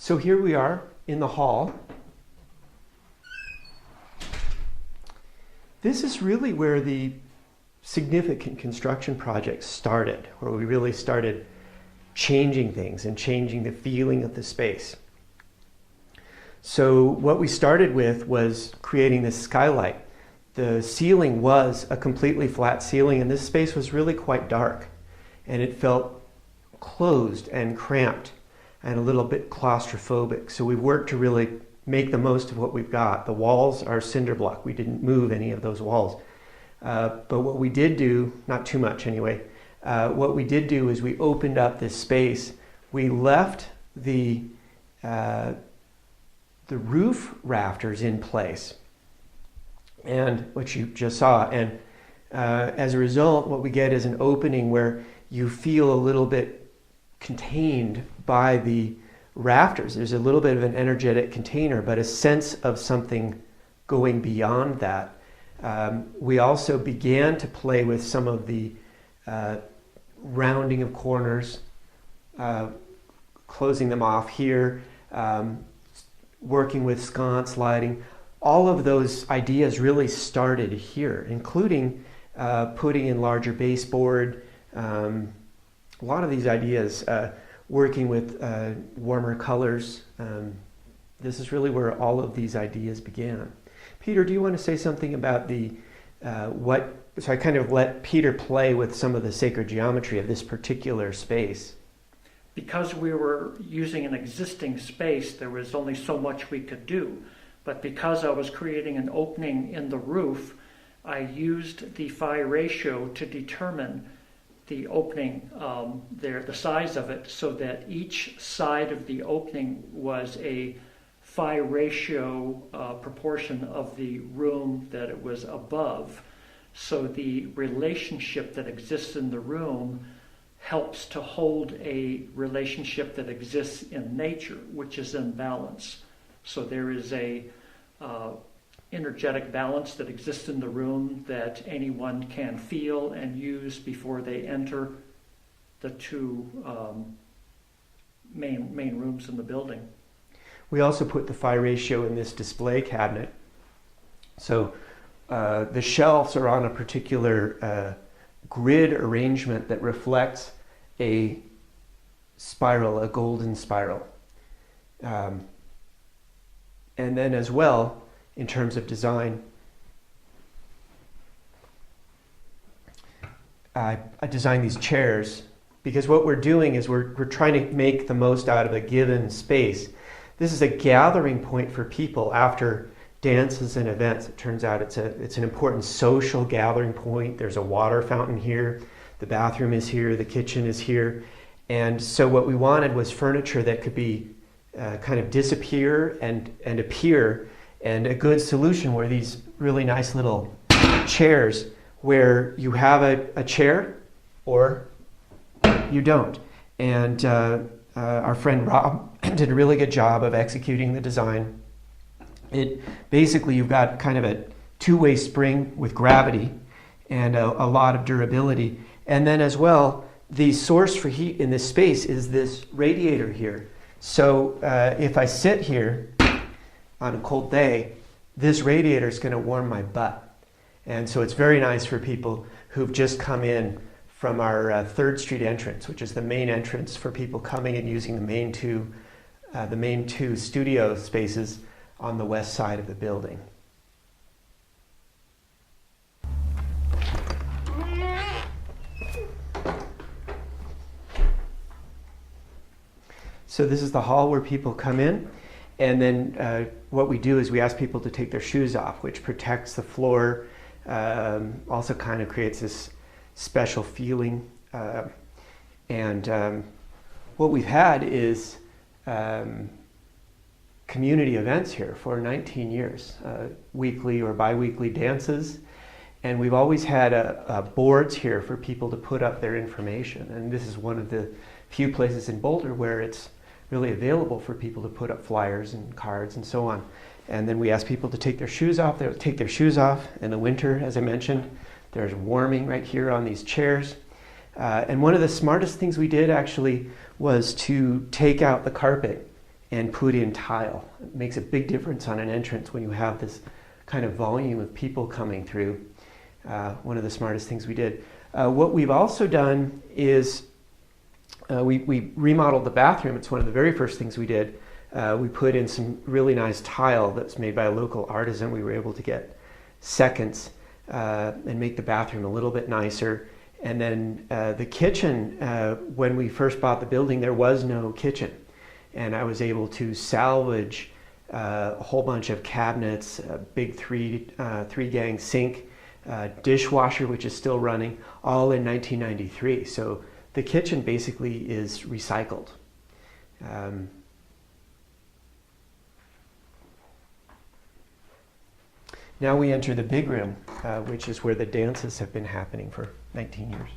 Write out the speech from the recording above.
So here we are in the hall. This is really where the significant construction projects started, where we really started changing things and changing the feeling of the space. So what we started with was creating this skylight. The ceiling was a completely flat ceiling, and this space was really quite dark, and it felt closed and cramped and a little bit claustrophobic. So we worked to really make the most of what we've got. The walls are cinder block. We didn't move any of those walls. But what we did do, not too much anyway, what we did do is we opened up this space. We left the roof rafters in place, and what you just saw. And as a result, what we get is an opening where you feel a little bit contained by the rafters. There's a little bit of an energetic container, but a sense of something going beyond that. We also began to play with some of the rounding of corners, closing them off here, working with sconce lighting. All of those ideas really started here, including putting in larger baseboard. A lot of these ideas, working with warmer colors. This is really where all of these ideas began. Peter, do you want to say something about so I kind of let Peter play with some of the sacred geometry of this particular space. Because we were using an existing space, there was only so much we could do. But because I was creating an opening in the roof, I used the phi ratio to determine the opening there, the size of it, so that each side of the opening was a phi ratio proportion of the room that it was above. So the relationship that exists in the room helps to hold a relationship that exists in nature, which is in balance. So there is a energetic balance that exists in the room that anyone can feel and use before they enter the two main rooms in the building. We also put the phi ratio in this display cabinet. So the shelves are on a particular grid arrangement that reflects a spiral, a golden spiral. And then as well, in terms of design, I designed these chairs because what we're doing is we're trying to make the most out of a given space. This is a gathering point for people after dances and events. It turns out it's an important social gathering point. There's a water fountain here, the bathroom is here, the kitchen is here. And so what we wanted was furniture that could be kind of disappear and appear, and a good solution were these really nice little chairs where you have a chair or you don't. And our friend Rob did a really good job of executing the design. It basically, you've got kind of a two-way spring with gravity and a lot of durability. And then as well, the source for heat in this space is this radiator here. So if I sit here on a cold day, this radiator is going to warm my butt. And so it's very nice for people who've just come in from our 3rd Street entrance, which is the main entrance for people coming and using the main two studio spaces on the west side of the building. So this is the hall where people come in, and then what we do is we ask people to take their shoes off, which protects the floor, also kind of creates this special feeling. And what we've had is community events here for 19 years, weekly or bi-weekly dances. And we've always had boards here for people to put up their information. And this is one of the few places in Boulder where it's really available for people to put up flyers and cards and so on. And then we ask people to take their shoes off. They'll take their shoes off in the winter, as I mentioned. There's warming right here on these chairs. And one of the smartest things we did actually was to take out the carpet and put in tile. It makes a big difference on an entrance when you have this kind of volume of people coming through. One of the smartest things we did. What we've also done is we remodeled the bathroom. It's one of the very first things we did. We put in some really nice tile that's made by a local artisan. We were able to get seconds and make the bathroom a little bit nicer. And then the kitchen, when we first bought the building, there was no kitchen. And I was able to salvage a whole bunch of cabinets, a big three-gang sink, dishwasher, which is still running, all in 1993. So the kitchen basically is recycled. Now we enter the big room, which is where the dances have been happening for 19 years.